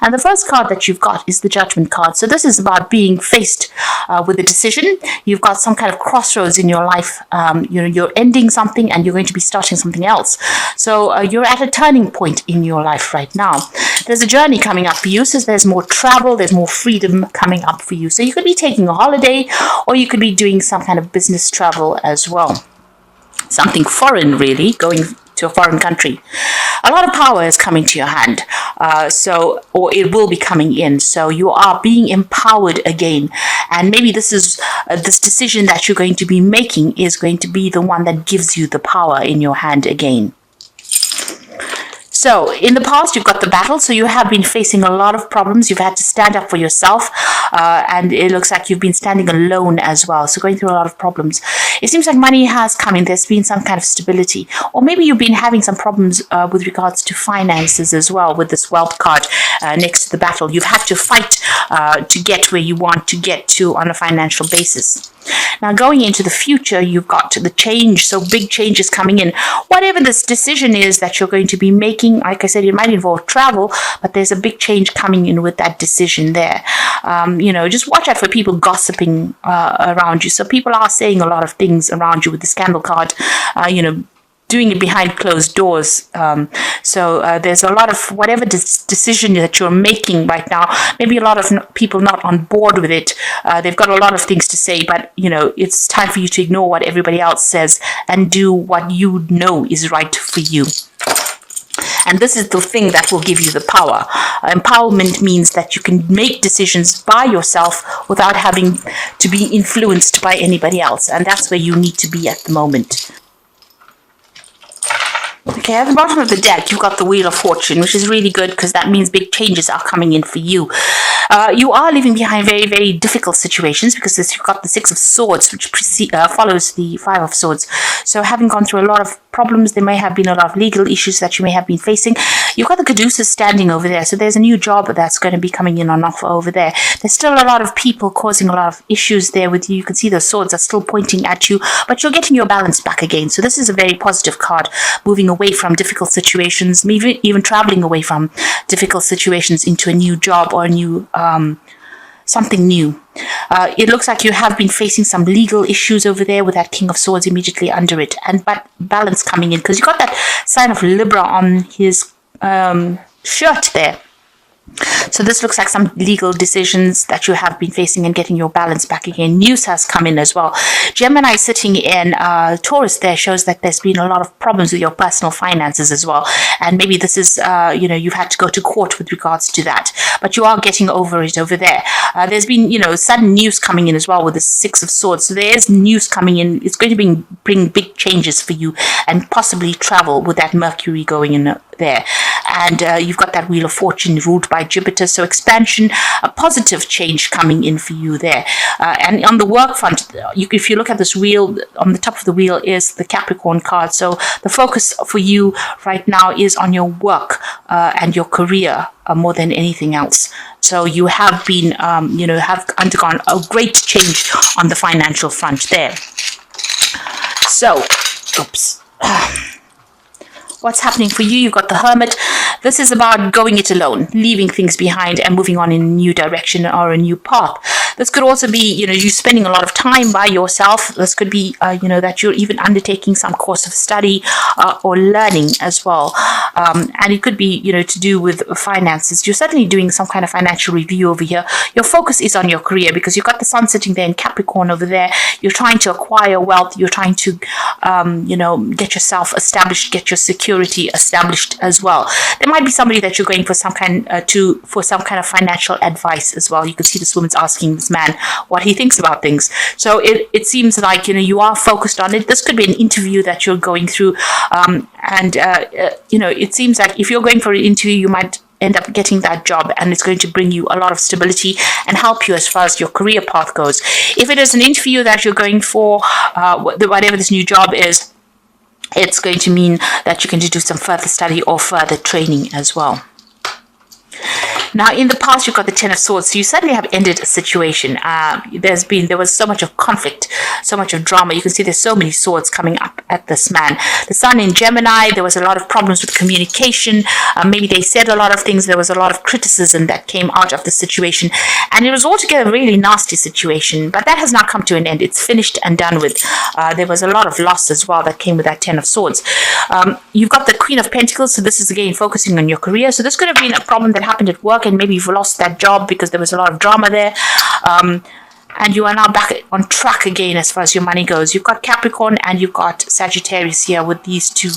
And the first card that you've got is the Judgment card. So this is about being faced with a decision. You've got some kind of crossroads in your life. You're ending something and you're going to be starting something else. So you're at a turning point in your life right now. There's a journey coming up for you. So there's more travel, there's more freedom coming up for you. So you could be taking a holiday, or you could be doing some kind of business travel as well. Something foreign, really, going to a foreign country. A lot of power is coming to your hand, or it will be coming in. So you are being empowered again, and maybe this decision that you're going to be making is going to be the one that gives you the power in your hand again. So in the past, you've got the battle. So you have been facing a lot of problems. You've had to stand up for yourself. And it looks like you've been standing alone as well. So going through a lot of problems. It seems like money has come in. There's been some kind of stability. Or maybe you've been having some problems with regards to finances as well with this wealth card next to the battle. You've had to fight to get where you want to get to on a financial basis. Now, going into the future, you've got the change. So big changes coming in. Whatever this decision is that you're going to be making, like I said, it might involve travel, but there's a big change coming in with that decision there. Just watch out for people gossiping around you. So people are saying a lot of things around you with the scandal card, doing it behind closed doors. So there's a lot of whatever decision that you're making right now, maybe a lot of people not on board with it. They've got a lot of things to say, but it's time for you to ignore what everybody else says and do what you know is right for you. And this is the thing that will give you the power. Empowerment means that you can make decisions by yourself without having to be influenced by anybody else. And that's where you need to be at the moment. Okay, at the bottom of the deck, you've got the Wheel of Fortune, which is really good because that means big changes are coming in for you. You are leaving behind very, very difficult situations because you've got the Six of Swords, which follows the Five of Swords. So having gone through a lot of problems, there may have been a lot of legal issues that you may have been facing. You've got the Caduceus standing over there. So there's a new job that's going to be coming in on offer over there. There's still a lot of people causing a lot of issues there with you. You can see the swords are still pointing at you, but you're getting your balance back again. So this is a very positive card, moving away from difficult situations, maybe even traveling away from difficult situations into a new job or a new something new. It looks like you have been facing some legal issues over there with that King of Swords immediately under it, and but balance coming in because you got that sign of Libra on his shirt there. So this looks like some legal decisions that you have been facing and getting your balance back again. News has come in as well. Gemini sitting in Taurus there shows that there's been a lot of problems with your personal finances as well. And maybe this is, you've had to go to court with regards to that. But you are getting over it over there. There's been, sudden news coming in as well with the Six of Swords. So there's news coming in. It's going to bring big changes for you and possibly travel with that Mercury going in there. And you've got that Wheel of Fortune ruled by Jupiter, so expansion, a positive change coming in for you there. And on the work front, if you look at this wheel, on the top of the wheel is the Capricorn card. So the focus for you right now is on your work and your career more than anything else. So you have been, have undergone a great change on the financial front there. So, what's happening for you? You've got the Hermit. This is about going it alone, leaving things behind and moving on in a new direction or a new path. This could also be, you spending a lot of time by yourself. This could be, that you're even undertaking some course of study or learning as well. And it could be, to do with finances. You're certainly doing some kind of financial review over here. Your focus is on your career because you've got the Sun sitting there in Capricorn over there. You're trying to acquire wealth. You're trying to, get yourself established, get your security established as well. There might be somebody that you're going for some kind of financial advice as well. You can see this woman's asking this man what he thinks about things. So it seems like you are focused on it. This could be an interview that you're going through, it seems like if you're going for an interview, you might end up getting that job, and it's going to bring you a lot of stability and help you as far as your career path goes. If it is an interview that you're going for, whatever this new job is, it's going to mean that you're going to do some further study or further training as well. Now, in the past, you've got the Ten of Swords, so you certainly have ended a situation. There was so much of conflict so much of drama. You can see there's so many swords coming up at this man. The sun in Gemini, there was a lot of problems with communication. Maybe they said a lot of things. There was a lot of criticism that came out of the situation, and it was altogether a really nasty situation, but that has now come to an end. It's finished and done with. There was a lot of loss as well that came with that Ten of Swords. You've got the Queen of Pentacles, so this is again focusing on your career. So this could have been a problem that happened at work, and maybe you've lost that job because there was a lot of drama there. And you are now back on track again as far as your money goes. You've got Capricorn and you've got Sagittarius here with these two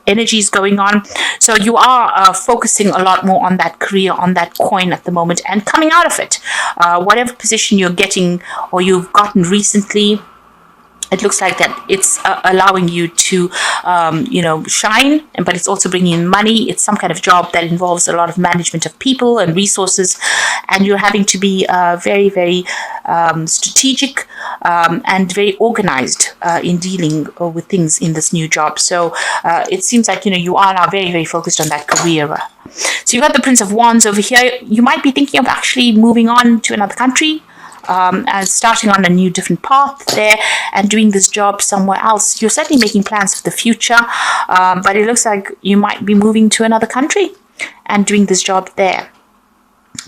energies going on. So you are focusing a lot more on that career, on that coin at the moment, and coming out of it. Whatever position you're getting or you've gotten recently, it looks like that it's allowing you to, shine, but it's also bringing in money. It's some kind of job that involves a lot of management of people and resources, and you're having to be very, very strategic and very organized in dealing with things in this new job. So it seems like, you are now very, very focused on that career. So you've got the Prince of Wands over here. You might be thinking of actually moving on to another country, and starting on a new different path there and doing this job somewhere else. You're certainly making plans for the future, but it looks like you might be moving to another country and doing this job there.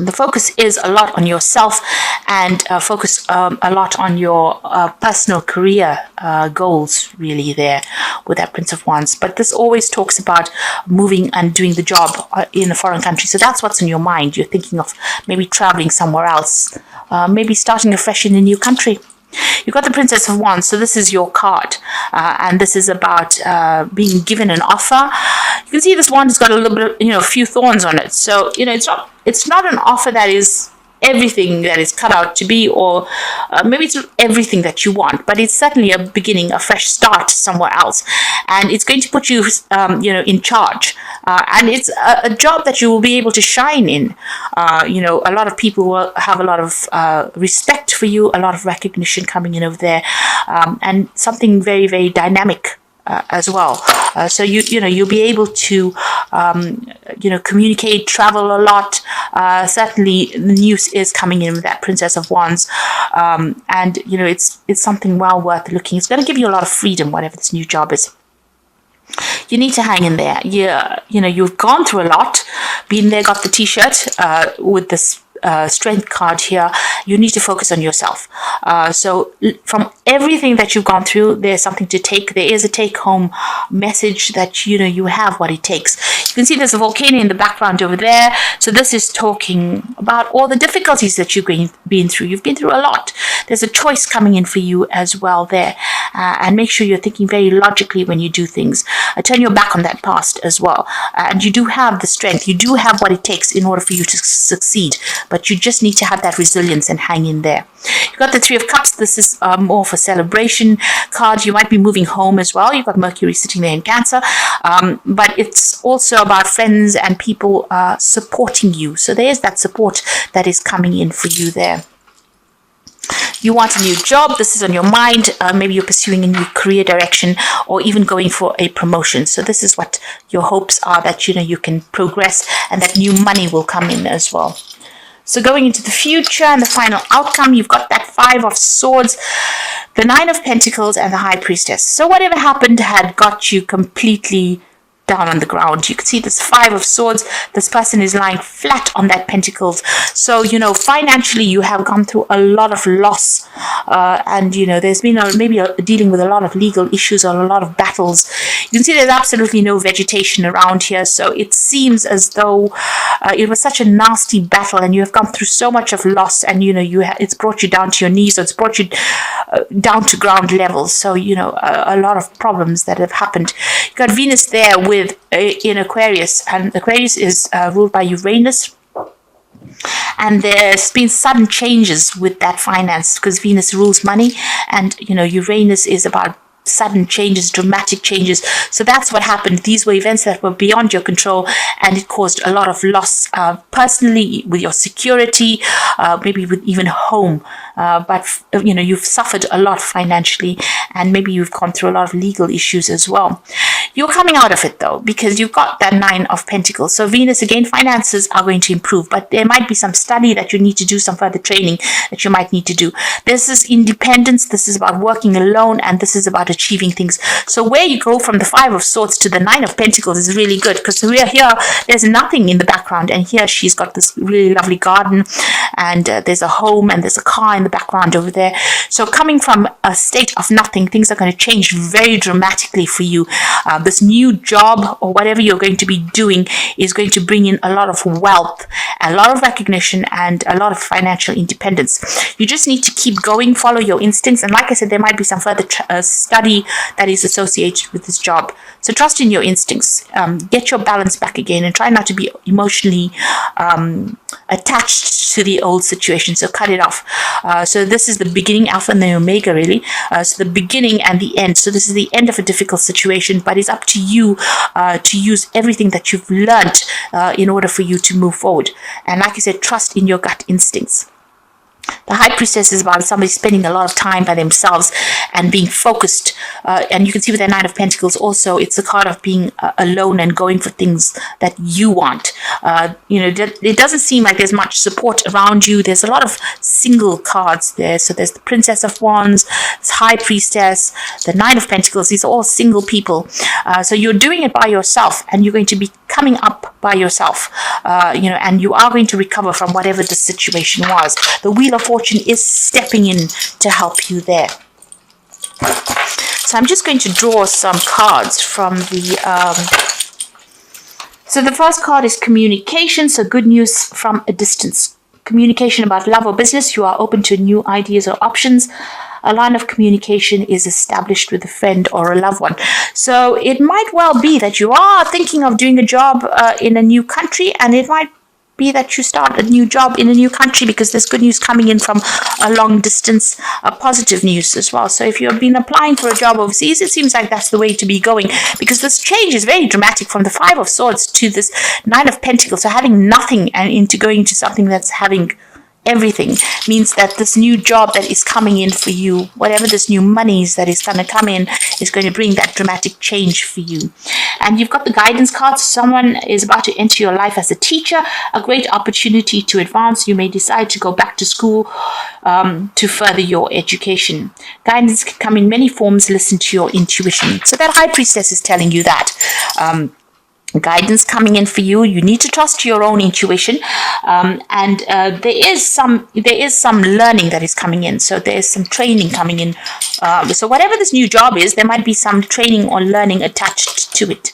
The focus is a lot on yourself and focus a lot on your personal career goals, really, there with that Prince of Wands. But this always talks about moving and doing the job in a foreign country. So that's what's in your mind. You're thinking of maybe traveling somewhere else, maybe starting afresh in a new country. You've got the Princess of Wands, so this is your card, and this is about being given an offer. You can see this wand has got a little bit, a few thorns on it. So, it's not an offer that is everything that is cut out to be, or maybe it's not everything that you want, but it's certainly a beginning, a fresh start somewhere else, and it's going to put you in charge, and it's a job that you will be able to shine in. A lot of people will have a lot of respect for you, a lot of recognition coming in over there, and something very, very dynamic as well. So you'll be able to communicate, travel a lot. Certainly the news is coming in with that Princess of Wands, and it's something well worth looking. It's going to give you a lot of freedom, whatever this new job is. You need to hang in there. You've gone through a lot, been there, got the t-shirt with this strength card here. You need to focus on yourself. So from everything that you've gone through, there's something to take. There is a take-home message that you have what it takes. You can see there's a volcano in the background over there. So this is talking about all the difficulties that you've been through. You've been through a lot. There's a choice coming in for you as well there. And make sure you're thinking very logically when you do things. Turn your back on that past as well. And you do have the strength. You do have what it takes in order for you to succeed. But you just need to have that resilience and hang in there. You've got the Three of Cups. This is more for celebration card. You might be moving home as well. You've got Mercury sitting there in Cancer. But it's also about friends and people supporting you. So there's that support that is coming in for you there. You want a new job. This is on your mind. Maybe you're pursuing a new career direction or even going for a promotion. So this is what your hopes are, that you can progress and that new money will come in as well. So going into the future and the final outcome, you've got that Five of Swords, the Nine of Pentacles, and the High Priestess. So whatever happened had got you completely down on the ground. You can see this Five of Swords. This person is lying flat on that Pentacles. So, financially you have gone through a lot of loss. And, there's been maybe dealing with a lot of legal issues or a lot of battles. You can see there's absolutely no vegetation around here. So it seems as though it was such a nasty battle and you have gone through so much of loss, and, it's brought you down to your knees, or it's brought you down to ground level. So, a lot of problems that have happened. You've got Venus there in Aquarius, and Aquarius is ruled by Uranus, and there's been sudden changes with that finance because Venus rules money, and Uranus is about sudden changes, dramatic changes. So that's what happened. These were events that were beyond your control, and it caused a lot of loss personally, with your security, maybe with even home. But you've suffered a lot financially, and maybe you've gone through a lot of legal issues as well. You're coming out of it though, because you've got that 9 of Pentacles. So Venus, again, finances are going to improve, but there might be some study that you need to do, some further training that you might need to do. This is independence. This is about working alone, and this is about achieving things. So where you go from the 5 of Swords to the 9 of Pentacles is really good, because we're here, there's nothing in the background, and here she's got this really lovely garden, and there's a home, and there's a car in the background over there. So coming from a state of nothing, things are going to change very dramatically for you. This new job or whatever you're going to be doing is going to bring in a lot of wealth, a lot of recognition, and a lot of financial independence. You just need to keep going, follow your instincts, and like I said, there might be some further study that is associated with this job. So trust in your instincts, get your balance back again, and try not to be emotionally attached to the old situation. So cut it off. So this is the beginning, Alpha and the Omega, really. So the beginning and the end. So this is the end of a difficult situation, but it's up to you to use everything that you've learned in order for you to move forward. And like I said, trust in your gut instincts. The High Priestess is about somebody spending a lot of time by themselves and being focused. And you can see with the 9 of Pentacles also, it's a card of being alone and going for things that you want. It doesn't seem like there's much support around you. There's a lot of single cards there. So there's the Princess of Wands, this High Priestess, the 9 of Pentacles. These are all single people. So you're doing it by yourself, and you're going to be coming up by yourself, and you are going to recover from whatever the situation was. The Wheel of Fortune is stepping in to help you there. So I'm just going to draw some cards from the... So the first card is communication, so good news from a distance. Communication about love or business, you are open to new ideas or options. A line of communication is established with a friend or a loved one. So it might well be that you are thinking of doing a job in a new country, and it might be that you start a new job in a new country, because there's good news coming in from a long distance, positive news as well. So if you've been applying for a job overseas, it seems like that's the way to be going, because this change is very dramatic from the 5 of Swords to this 9 of Pentacles. So having nothing and into going to something that's having everything means that this new job that is coming in for you, whatever this new monies that is going to come in, is going to bring that dramatic change for you. And you've got the guidance cards. Someone is about to enter your life as a teacher, a great opportunity to advance. You may decide to go back to school to further your education. Guidance can come in many forms. Listen to your intuition. So that High Priestess is telling you that. Guidance coming in for you. You need to trust your own intuition, and there is some learning that is coming in. So there is some training coming in. So whatever this new job is, there might be some training or learning attached to it.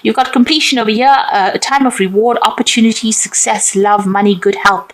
You've got completion over here, a time of reward, opportunity, success, love, money, good health.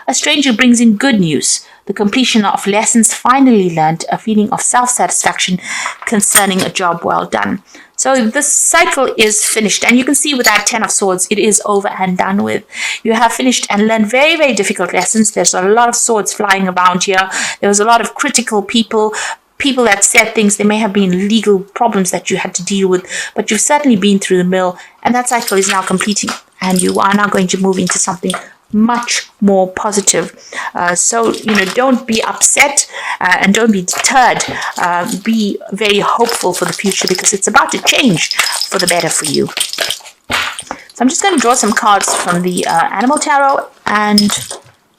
A stranger brings in good news. The completion of lessons finally learned, a feeling of self-satisfaction concerning a job well done. So this cycle is finished, and you can see with that 10 of Swords, it is over and done with. You have finished and learned very, very difficult lessons. There's a lot of swords flying around here. There was a lot of critical people that said things. There may have been legal problems that you had to deal with, but you've certainly been through the mill, and that cycle is now completing, and you are now going to move into something much more positive. So don't be upset and don't be deterred. Be very hopeful for the future, because it's about to change for the better for you. So I'm just going to draw some cards from the Animal Tarot, and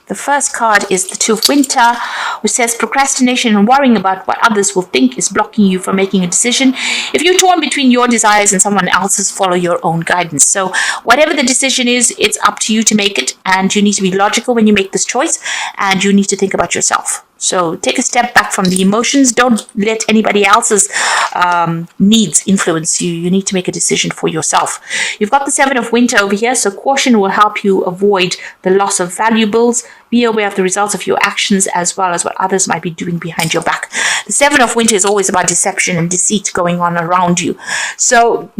the first card is the Two of Winter, which says procrastination and worrying about what others will think is blocking you from making a decision. If you're torn between your desires and someone else's, follow your own guidance. So whatever the decision is, it's up to you to make it, and you need to be logical when you make this choice, and you need to think about yourself. So take a step back from the emotions. Don't let anybody else's needs influence you. You need to make a decision for yourself. You've got the 7 of Winter over here, so caution will help you avoid the loss of valuables. be aware of the results of your actions as well as what others might be doing behind your back. The Seven of Winter is always about deception and deceit going on around you. So,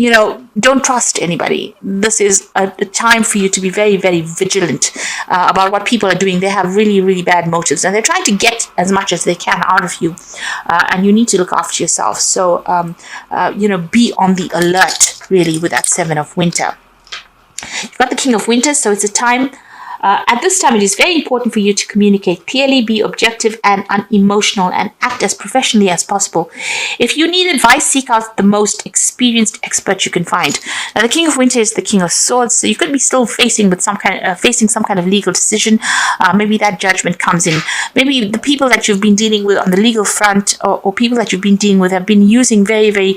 don't trust anybody. This is a time for you to be very, very vigilant about what people are doing. They have really, really bad motives, and they're trying to get as much as they can out of you. And you need to look after yourself. So, be on the alert, really, with that Seven of Winter. You've got the King of Winter, so it's a time. At this time, it is very important for you to communicate clearly, be objective and unemotional, and act as professionally as possible. If you need advice, seek out the most experienced expert you can find. Now, the King of Winter is the King of Swords, so you could be still facing some kind of legal decision. Maybe that judgment comes in. Maybe the people that you've been dealing with on the legal front, or people that you've been dealing with, have been using very, very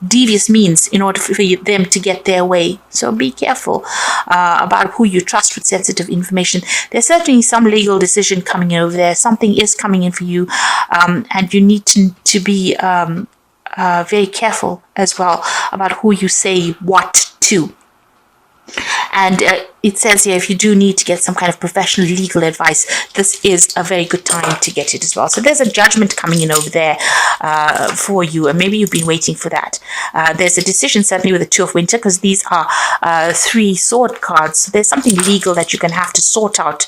devious means in order for them to get their way. So be careful about who you trust with sensitive information. There's certainly some legal decision coming in over there. Something is coming in for you, and you need to be very careful as well about who you say what to. And it says here, if you do need to get some kind of professional legal advice, this is a very good time to get it as well. So there's a judgment coming in over there for you, and maybe you've been waiting for that. There's a decision certainly with the Two of Winter, because these are 3 sword cards. So there's something legal that you're going to have to sort out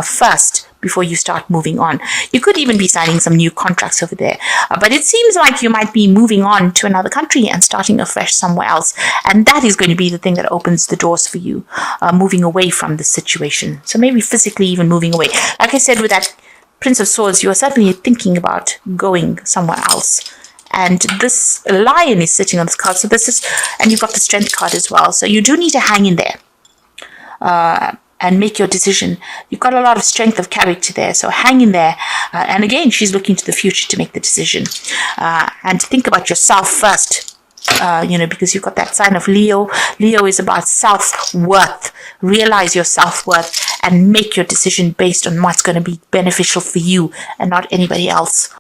first before you start moving on. You could even be signing some new contracts over there. But it seems like you might be moving on to another country and starting afresh somewhere else. And that is going to be the thing that opens the doors for you, moving away from the situation. So maybe physically even moving away. Like I said, with that Prince of Swords, you are certainly thinking about going somewhere else. And this Lion is sitting on this card. So and you've got the Strength card as well. So you do need to hang in there. And make your decision. You've got a lot of strength of character there, so hang in there. And again, she's looking to the future to make the decision. And think about yourself first, because you've got that sign of Leo. Leo is about self-worth. Realize your self-worth and make your decision based on what's going to be beneficial for you and not anybody else.